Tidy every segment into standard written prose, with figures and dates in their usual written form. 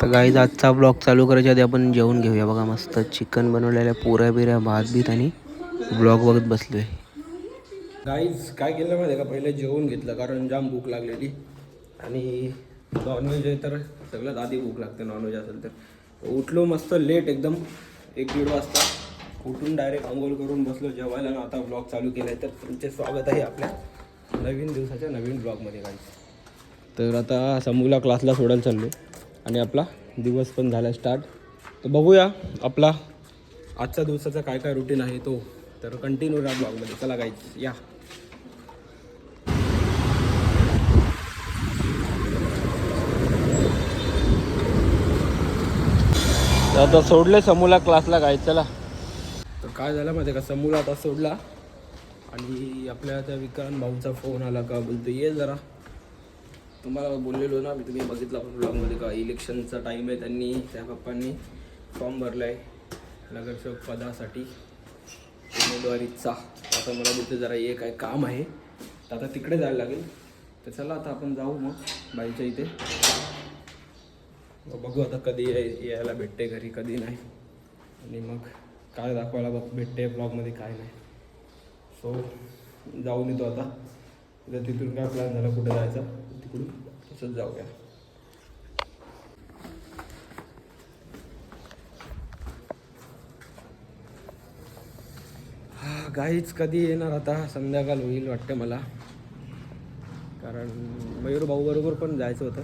तर गाईज आजचा ब्लॉग चालू करायच्या आधी आपण जेवण घेऊया. बघा मस्त चिकन बनवलेल्या पुऱ्या बिऱ्या भात बीत आणि ब्लॉग बघत बसलो आहे. गाईज काय केलं माहिती आहे का, पहिले जेवून घेतलं कारण जाम भूक लागलेली. आणि नॉनव्हेज आहे तर सगळ्यात आधी भूक लागते नॉनव्हेज असेल तर. उठलो मस्त लेट एकदम 1-1:30 वाजता. उठून डायरेक्ट आंघोळ करून बसलो जेवायला आणि आता ब्लॉग चालू केला आहे. तर तुमचे स्वागत आहे आपल्या नवीन दिवसाच्या नवीन ब्लॉगमध्ये गाईज. तर आता समूला क्लासला सोडायला चाललो आणि आपला दिवस पण झाला स्टार्ट. तर बघूया आपला आजच्या दिवसाचा काय काय रुटीन आहे तो. तर कंटिन्यू राहा ब्लॉगमध्ये. चला गाईज या. आता सोडले समूला क्लासला गाईज. चला. तर काय झालं माहिती आहे का, समूला आता सोडला आणि आपल्या त्या विक्रांत भाऊचा फोन आला का, बोलतो ये जरा. तुम्हाला बोललेलो ना मी, तुम्ही बघितला पण ब्लॉगमध्ये का इलेक्शनचा टाईम आहे. त्यांनी त्या पप्पांनी फॉर्म भरला आहे नगरसेवक पदासाठी उमेदवारीचा. आता मला तिथे जरा एक काय काम आहे तर आता तिकडे जायला लागेल. तर चला आता आपण जाऊ मग बाईच्या इथे. बघू आता कधी यायला भेटते घरी कधी नाही, आणि मग काय दाखवायला भेटते ब्लॉगमध्ये काय नाही. सो जाऊन येतो आता. जर तिथून काय प्लॅन झाला कुठे जायचा तिकडून तसंच जाऊया. गाईच कधी येणार आता, संध्याकाळ होईल वाटतं मला. कारण मयूर भाऊ बरोबर पण जायचं होतं,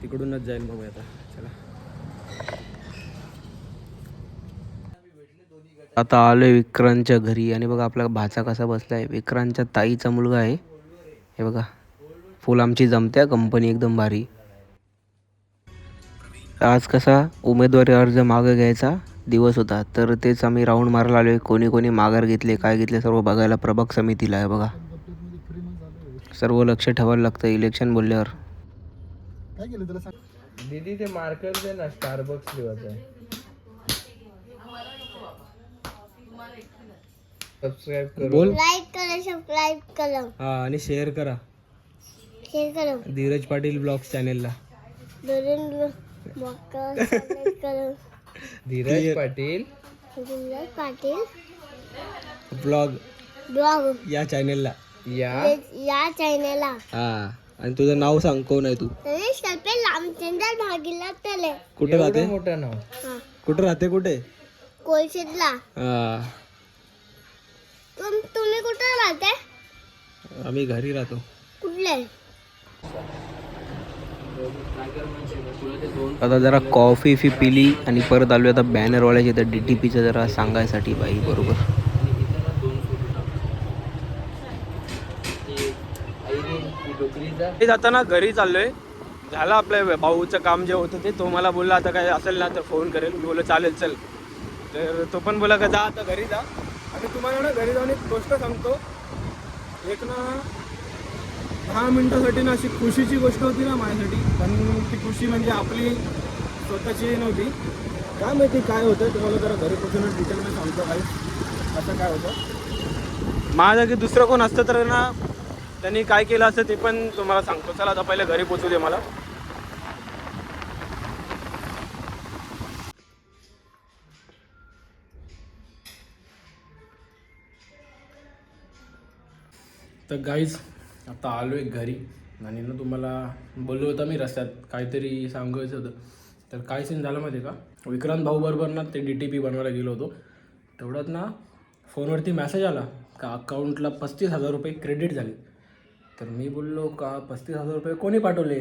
तिकडूनच जाईल मग आता. चला आता आलोय विक्रांतच्या घरी. आणि बघा आपला भाचा कसा बसलाय. विक्रांतच्या ताईचा मुलगा आहे हे बघा. फुल आमची जमत्या कंपनी एकदम भारी. आज कसा उमेदवारी अर्ज मागं घ्यायचा दिवस होता, तर तेच आम्ही राऊंड मारायला आलोय. कोणी कोणी माघार घेतले काय घेतले सर्व बघायला प्रभाग समितीला आहे बघा. सर्व लक्ष ठेवायला लागतं इलेक्शन बोलल्यावर. काय केलं त्याला सांग दीदी, ते मार्कर दे ना, स्टारबक्स लिहायचं आहे. सबस्क्राइब करो, बोल. लाईक करा, सबस्क्राईब करा, हा आणि शेअर करा शेअर करा. धीरज पाटील ब्लॉग्स चॅनेलला. धीरज पाटील धीरज पाटील ब्लॉग ब्लॉग या चॅनेलला. या चॅनलला. हा आणि तुझं नाव सांग, कोण आहे तू. रमेश कल्पे रामचंद्र भागीला तले. कुठे राहते. मोठं नाव. कुठे राहते कुठे. कोलशेतला. हा तुम्ही कुठे राहते. आम्ही घरी राहतो. कुठले. आता जरा कॉफी फी पिली आणि परत आलो आता बॅनरवाल्याच्या इथं DTPचं जरा सांगायसाठी बाई बरोबर. जाताना घरी चाललोय. झालं आपल्या भाऊचं काम जे होतं ते. तो मला बोलला आता काय असेल ना तर फोन करेल. मी बोललो चालेल चल. तर तो पण बोला का जा आता घरी जा. आणि तुम्हाला ना घरी जाऊन एक गोष्ट सांगतो. एक ना 10 मिनिटासाठी ना अशी खुशीची गोष्ट होती ना माझ्यासाठी. पण ती खुशी म्हणजे आपली स्वतःची नव्हती. काय माहिती काय होतं, तुम्हाला जरा घरी पोचूनच डिटेलमध्ये सांगतो. काय असं काय होतं माझ्या की दुसरं कोण असतं तर ना त्यांनी काय केलं असतं ते पण तुम्हाला सांगतो. चला आता पहिले घरी पोचू दे मला. तर गाईज आता आलो आहे घरी. आणि ना तुम्हाला बोललो होता मी रस्त्यात काहीतरी सांगायचं होतं. तर काय सीन झालं माहिती आहे का, विक्रांत भाऊ बरोबर ना ते DTP बनवायला गेलो होतो. तेवढ्यात ना फोनवरती मेसेज आला का अकाउंटला 35,000 रुपये क्रेडिट झाले. तर मी बोललो का 35,000 रुपये कोणी पाठवले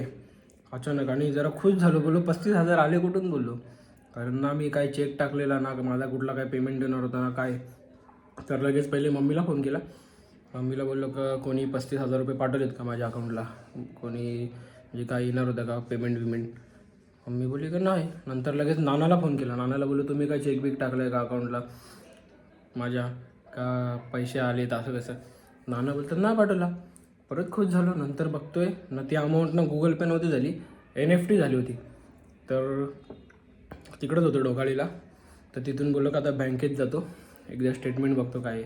अचानक. आणि जरा खुश झालो. बोललो 35,000 आले कुठून बोललो. कारण ना मी काय चेक टाकलेला ना माझा कुठला काय पेमेंट देणार होता ना काय. तर लगेच पहिले मम्मीला फोन केला. मम्मीला बोललो का कोणी 35,000 रुपये पाठवलेत का माझ्या अकाउंटला, कोणी म्हणजे काय येणार होतं का पेमेंट विमेंट. मम्मी बोलली का नाही. नंतर लगेच नानाला फोन केला. नानाला बोललो तुम्ही काय चेक बिक टाकलं आहे का अकाउंटला माझ्या, का पैसे आलेत असं कसं. नाना बोलतात नाही पाठवला. परत खुश झालो. नंतर बघतोय ना ती अमाऊंट ना गुगल पे नव्हती झाली, NFT झाली होती. तर तिकडंच होतो डोकाळीला. तर तिथून बोललो का आता बँकेत जातो एकदा स्टेटमेंट बघतो काय.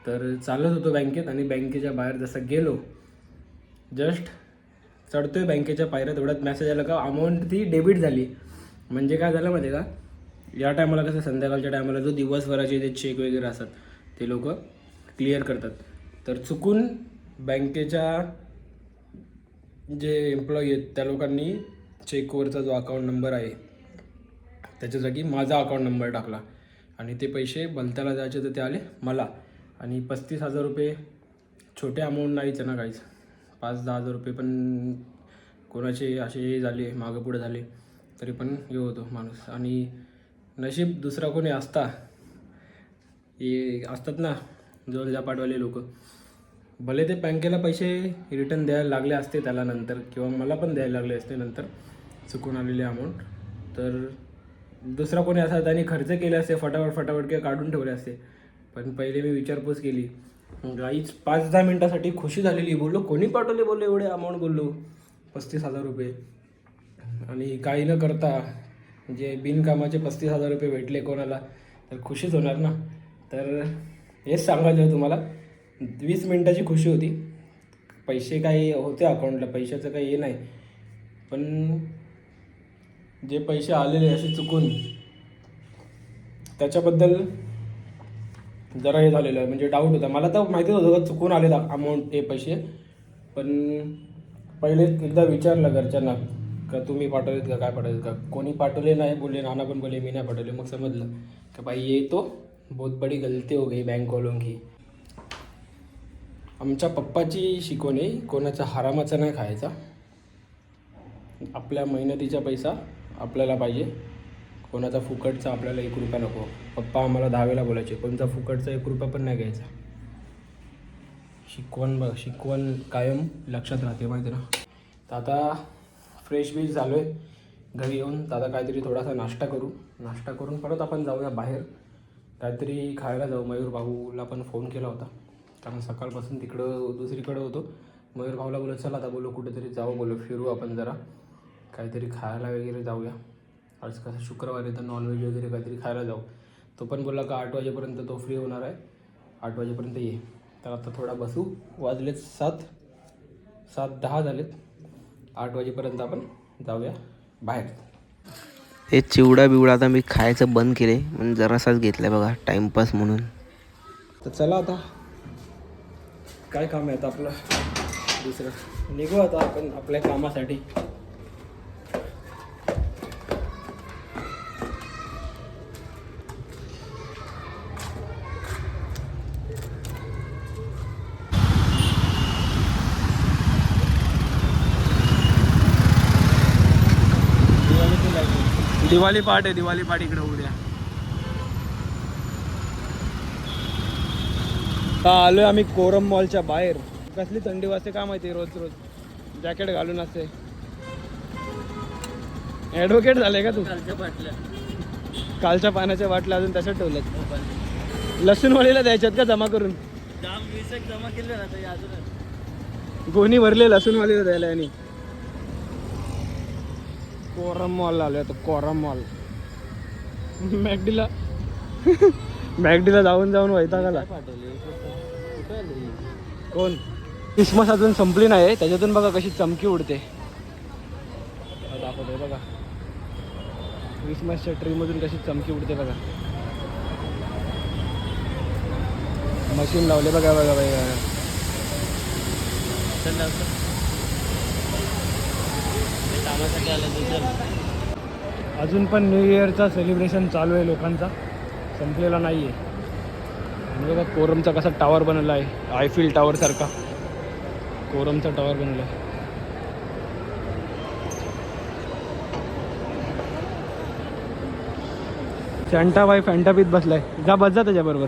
तर चालत होतो बँकेत. आणि बँकेच्या बाहेर जसं गेलो जस्ट चढतोय बँकेच्या पायऱ्या तेवढ्यात मेसेज आला का अमाऊंट ती डेबिट झाली. म्हणजे काय झालं माहिती आहे का, या टायमाला कसं संध्याकाळच्या टायमाला जो दिवसभराचे जे चेक वगैरे असतात ते लोक क्लिअर करतात. तर चुकून बँकेच्या जे एम्प्लॉई आहेत त्या लोकांनी चेकवरचा जो अकाउंट नंबर आहे त्याच्या माझा अकाउंट नंबर टाकला आणि ते पैसे भलत्याला जायचे तर ते आले मला. आणि 35,000 रुपये छोटे अमाऊंट नाहीच ना काहीच. 5-10 हजार रुपये पण कोणाचे असे झाले मागं पुढे झाले तरी पण हे होतो माणूस. आणि नशीब दुसरा कोणी असता, हे असतात ना जोरजा पाठवाले लोक, भले ते बँकेला पैसे रिटर्न द्यायला लागले असते त्याला नंतर, किंवा मला पण द्यायला लागले असते नंतर चुकून आलेले अमाऊंट, तर दुसरा कोणी असा त्याने खर्च केले असते फटाफट किंवा काढून ठेवले असते. पण पहिले मी विचारपूस केली. गाईच 5-10 मिनटासाठी खुशी झालेली. बोललो कोणी पाठवले, बोललो एवढे अमाऊंट, बोललो 35,000 रुपये. आणि काही न करता म्हणजे बिनकामाचे 35,000 रुपये भेटले कोणाला तर खुशीच होणार ना. तर हेच सांगायचं आहे तुम्हाला, 20 मिनटाची खुशी होती. पैसे काही होते अकाउंटला, पैशाचं काही हे नाही, पण जे पैसे आलेले असे चुकून त्याच्याबद्दल जरा हे झालेलं आहे. म्हणजे डाऊट होता मला. तर माहितीच होतं का चुकून आले अमाऊंट ते पैसे, पण पहिले एकदा विचारलं घरच्यांना का तुम्ही पाठवलेत का, काय पाठवलेत का. कोणी पाठवले नाही बोलले, नाना पण बोलले मी नाही पाठवले. मग समजलं का भाई ये तो बहुत बड़ी गलती हो गई बैंक वालों की. आमच्या पप्पाची शिकवण आहे, कोणाचा हरामाचा नाही खायचा. आपल्या मेहनतीचा पैसा आपल्याला पाहिजे, कोणाचा फुकटचा आपल्याला 1 रुपया नको. पप्पा आम्हाला 10 वेळा बोलायचे, कोणता फुकटचा 1 रुपया पण नाही घ्यायचा. शिकवण कायम लक्षात राहते माहिती ना. तर आता फ्रेश बीश झालो आहे घरी येऊन. तर आता काहीतरी थोडासा नाश्ता करून परत आपण जाऊया बाहेर, काहीतरी खायला जाऊ. मयूर भाऊला पण फोन केला होता कारण सकाळपासून तिकडं दुसरीकडं होतो. मयूर भाऊला बोलत चला आता, बोलो कुठेतरी जाऊ, बोलो फिरू आपण जरा, काहीतरी खायला वगैरे जाऊया. आज कसं शुक्रवार आहे तर नॉनव्हेज वगैरे काहीतरी खायला जाऊ. तो पण बोलला का 8 वाजेपर्यंत तो फ्री होणार आहे, 8 वाजेपर्यंत ये. तर आता थोडा बसू, वाजलेत 7:10 झालेत. 8 वाजेपर्यंत आपण जाऊया बाहेर. हे चिवडा बिवडा आता मी खायचं बंद केले, म्हणजे जरासाच घेतलाय बघा टाइमपास म्हणून. तर चला आता काय काम आहे आता आपलं दुसरं, निघू आता आपण आपल्या कामासाठी. दिवाळी पाठ आहे, दिवाळी पाठ इकडे उद्या. आता आलोय आम्ही कोरम मॉलच्या बाहेर. कसली थंडी वाजते काय माहिती, रोज जॅकेट घालून असते. ॲडव्होकेट झाले का तू? कालच्या पाण्याच्या बाटल्या अजून तशाच ठेवल्यात. लसूणवालीला द्यायच्यात का जमा करून? जमा केले ना गोणी भरले लसूणवालीला द्यायला. आणि कोरम मॉल आलोय आता, कोरम मॉल. मॅगडीला जाऊन वैतागाला. कोण? क्रिसमस अजून संपली नाही, त्याच्यातून बघा कशी चमकी उडते. दाखवतोय बघा, क्रिसमसच्या ट्रीमधून कशी चमकी उडते बघा. मशीन लावले बघा बघा बघा. अजून पण न्यू इयरचा सेलिब्रेशन चालू आहे लोकांचा, संपलेला नाही आहे. आणि बघा कोरमचा कसा टावर बनवला आहे, आयफिल टावर सारखा कोरमचा टावर बनवला आहे. फॅन्टा बाई फॅन्टा पीत बसलाय. जा बस जा त्याच्याबरोबर.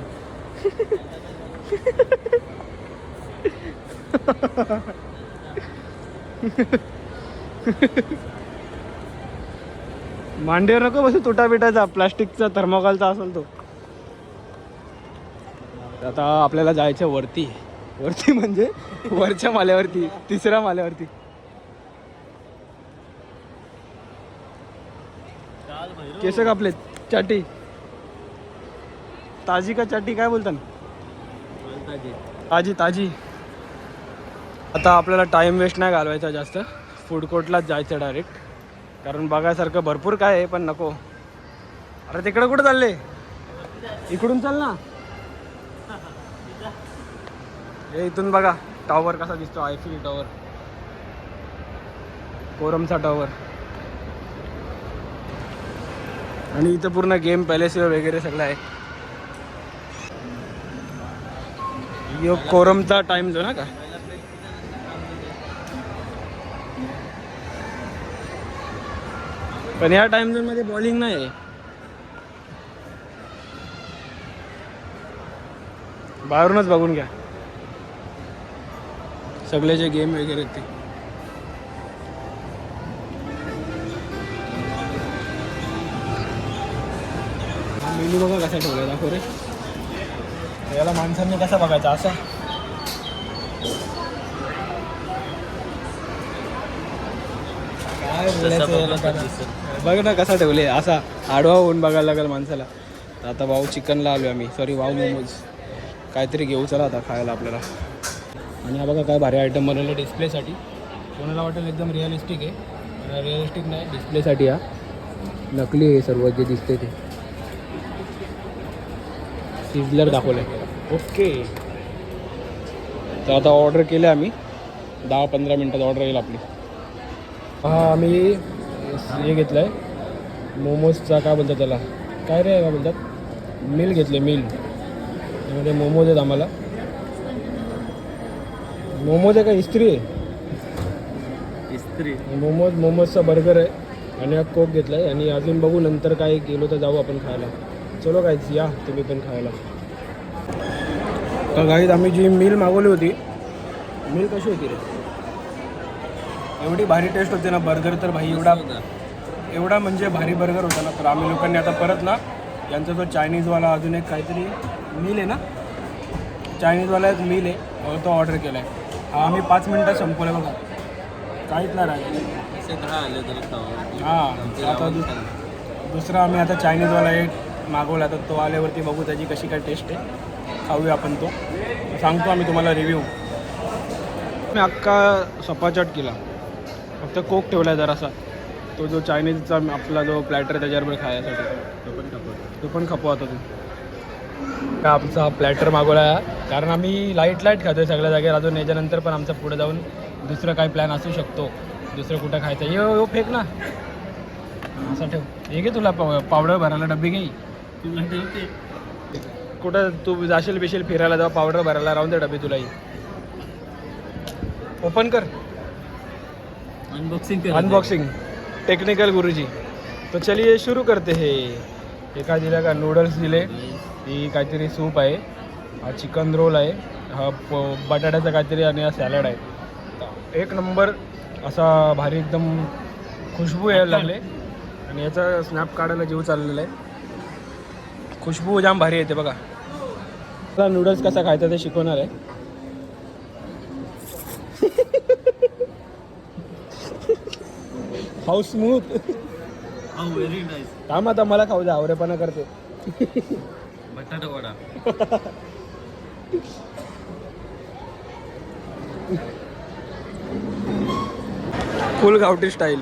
मांडीवर नको बसू, तुटा बिटाचा प्लास्टिकचा थर्मोकॉलचा असेल तो. आता आपल्याला जायचं वरती म्हणजे वरच्या माल्यावरती, 3ऱ्या माल्यावरती. केस कापले, चाटी ताजी का चाटी काय बोलतात? ताजी. आता आपल्याला टाइम वेस्ट नाही घालवायचा जास्त, फूड कोर्टलाच जायचं डायरेक्ट. कारण बघायसारखं भरपूर काय आहे, पण नको. अरे तिकडे कुठं चालले? इकडून चाल ना. हे इथून बघा टॉवर कसा दिसतो, आयफिल टॉवर, कोरमचा टॉवर. आणि इथं पूर्ण गेम पॅलेस वगैरे सगळं आहे. यो कोरमचा टाइम जो ना का. पण या टाइम झोन मध्ये बॉलिंग नाही आहे. बाहेरूनच बघून घ्या सगळे जे गेम वगैरे ते. मेनू बघा कसा ठेवलाय, दाखव रे. याला माणसांनी कसा बघायचा असा. काय बोलायचं, बघ ना कसा ठेवले असा. आडवा होऊन बघायला लागेल माणसाला. आता भाऊ चिकनला आलो आम्ही, सॉरी भाऊ मोमोज काहीतरी घेऊ चला आता खायला आपल्याला. आणि हा बघा काय भारी आयटम बनवलं डिस्प्लेसाठी. कोणाला वाटेल एकदम रिअलिस्टिक आहे, रिअलिस्टिक नाही, डिस्प्लेसाठी हा नकली आहे सर्व जे दिसते ते. सिझलर दाखवलं आहे. ओके, तर आता ऑर्डर केलं आम्ही. 10-15 मिनटात ऑर्डर येईल आपली. हा आम्ही हे घेतलं आहे मोमोजचा, काय बोलतात त्याला, काय रे काय बोलतात, मिल घेतले मिल. त्यामध्ये मोमोज आहेत आम्हाला. मोमोज आहे का इस्त्री आहे? इस्त्री. मोमोजचा बर्गर आहे आणि हा कोक घेतला आहे. आणि अजून बघू नंतर काय गेलो तर जाऊ आपण खायला. चलो गाईज या तुम्ही पण खायला. तर गाईज आम्ही जी मिल मागवली होती, मिल कशी होती रे? एवढी भारी टेस्ट होते ना बर्गर, तर भाई एवढा म्हणजे भारी बर्गर होता ना. तर आम्ही लोकांनी आता परत ना यांचा जो चायनीजवाला अजून एक काहीतरी मिल आहे ना, चायनीजवाला एक मिल आहे तो ऑर्डर केला आहे. हा आम्ही 5 मिनटात संपवलं बघा, काहीच नाही राहिलं. हां, आता दुसरा आम्ही आता चायनीजवाला एक मागवला, तर तो आल्यावरती बघू त्याची कशी काय टेस्ट आहे, खाऊया आपण तो. सांगतो आम्ही तुम्हाला रिव्ह्यू. मी अख्खा सपाचाट केला, फक्त कोक ठेवला आहे जरासा. तो जो चायनीजचा आपला जो प्लॅटर त्याच्याबरोबर खायसाठी तो पण खपवा आता. तो आमचा प्लॅटर मागवला आहे कारण आम्ही लाईट खातो आहे सगळ्या जागेवर. अजून याच्यानंतर पण आमचा पुढे जाऊन दुसरं काही प्लॅन असू शकतो, दुसरं कुठं खायचं. यो फेक ना असं ठेव. हे घे तुला पावडर भरायला डब्बी घे. कुठं तू जाशील बिशील फिरायला जेव्हा पावडर भरायला राहून दे डब्बी तुलाही. ओपन कर. अनबॉक्सिंग टेक्निकल गुरुजी. तो चलिए शुरू करते हे. एका दिला का नूडल्स दिले, ही काहीतरी सूप आहे, हा चिकन रोल आहे, हा बटाट्याचा काहीतरी आणि हा सॅलड आहे. एक नंबर असा भारी एकदम खुशबू यायला लागले. आणि याचा स्नॅप काढायला जीव चाललेला आहे. खुशबू जाम भारी येते बघा. आता नूडल्स कसा खायचा ते शिकवणार आहे. How smooth. Very nice. काम आता मला खाऊ द्या, आवरेपणा करते. बटाटा वडा. फुल गावठी स्टाईल.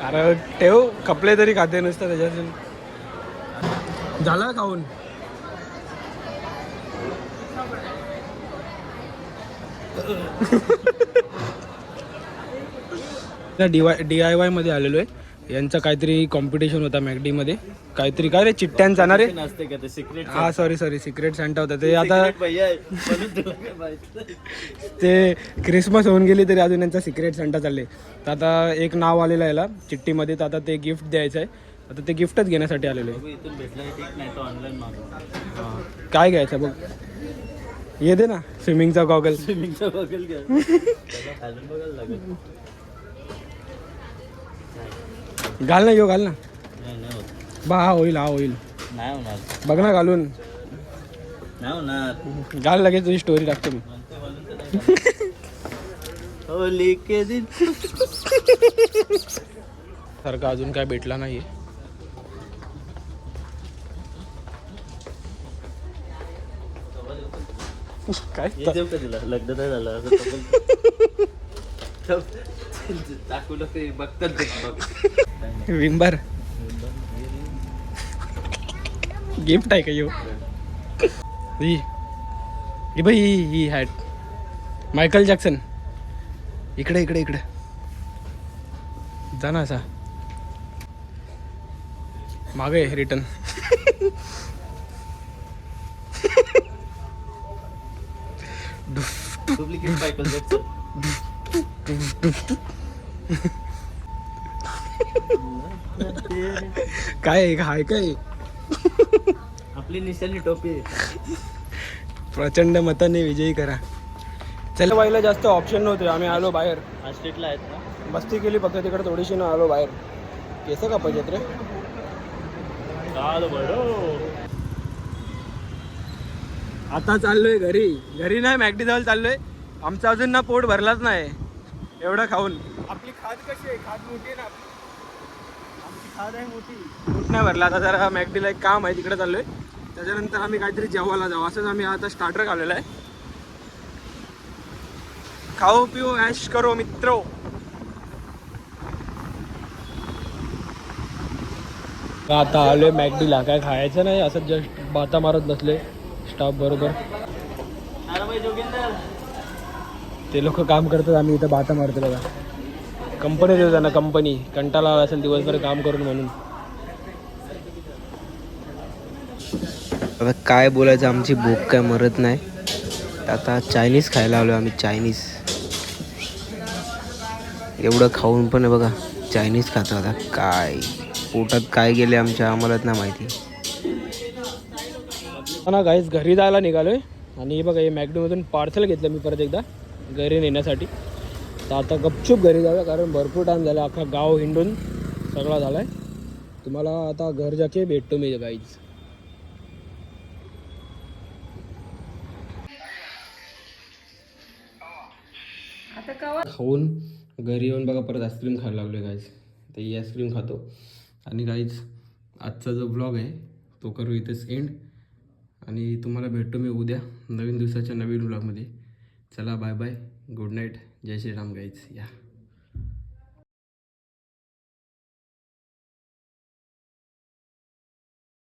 अरे ठेव, कपले तरी खाते नुसतं त्याच्यात. झालं खाऊन. DIY मध्ये आलेलो आहे. यांचा काहीतरी कॉम्पिटिशन होता मॅगडीमध्ये, काहीतरी काय रे चिट्ट्यांचा ना रे. हा सॉरी सिक्रेट सँटा होता ते. आता ते क्रिसमस होऊन गेली तरी अजून यांचा सिक्रेट सँटा चालले. तर आता एक नाव आलेलं आहे याला चिठ्ठीमध्ये, तर आता ते गिफ्ट द्यायचं आहे. आता ते गिफ्टच घेण्यासाठी आलेलं आहे. काय घ्यायचं बघ, ये दे ना स्विमिंगचा गॉगल. घाल ना, यो घाल ना. बा हा होईल नाही होणार. बघ ना घालून. नाही होणार. घाल, लगेच तुझी स्टोरी टाकतो मी. होली के दिन. सारखा अजून काय भेटला नाहीये. काय लग्न नाही झालं दाखवलं ते बघतात विंबर गिफ्ट आहे का यो ही बाई ही हॅट मायकल जॅक्सन इकडे इकडे इकडे जा ना असा मागे रिटर्न डुप्लिकेट मायकल जॅक्सन काय हाय काय आपली निशाणी टोपी प्रचंड मताने विजयी करा. चल व्हायला जास्त ऑप्शन नव्हते, आम्ही आलो बाहेर. हा स्ट्रीटला आहेत ना. मस्ती केली फक्त तिकडे थोडीशी ना आलो बाहेर. केस का पाहिजेत रे. आता चाललोय घरी. घरी नाही मॅगडी जवळ चाललोय. आमचं अजून ना पोट भरलाच नाही एवढं खाऊन. आपली खाद कशी आहे? खाद मोठी आहे ना आपली. आमची खाद आहे मोठी. पोट नाही भरला. आता जरा मॅगडीला एक काम आहे तिकडे चाललोय. त्याच्यानंतर आम्ही काहीतरी जेवायला जाऊ. असंच आम्ही आता स्टार्टर खाल्लेलं आहे. खाओ पिओ ऐश करो मित्रो. आता आलोय मॅगडीला. काय खायचं नाही, असं जस्ट बाता मारत बसले स्टाफ बरोबर. ते लोक काम करतात, आम्ही इथं बाता मारतो बघा. कंपनी देऊ त्यांना, कंपनी कंटाळा आला असेल दिवसभर काम करून म्हणून. आता काय बोलायचं, आमची भूक काय मरत नाही. आता चायनीज खायला आलो आम्ही. चायनीज एवढं खाऊन पण बघा चायनीज खातो. आता काय पोटात काय गेले आमच्या आम्हालाच नाही माहिती. ना गाईस घरी जायला निघालोय आणि बघा हे मॅगडीमधून पार्सल घेतलं मी परत एकदा घरी नेण्यासाठी. तर आता गपचूप घरी जाऊया, कारण भरपूर टाईम झाला. अख्खा गाव हिंडून सगळा झाला आहे. तुम्हाला आता घर जाके भेटतो मी गाईज. खाऊन घरी येऊन बघा परत आईस्क्रीम खायला लागलो गाईज. तर ही आईस्क्रीम खातो. आणि गाईज आजचा जो ब्लॉग आहे तो करू इथेच एंड. आणि तुम्हाला भेटतो मी उद्या नवीन दिवसाच्या नवीन ब्लॉगमध्ये. चला बाय बाय, गुड नाईट, जय श्रीराम गाईज. या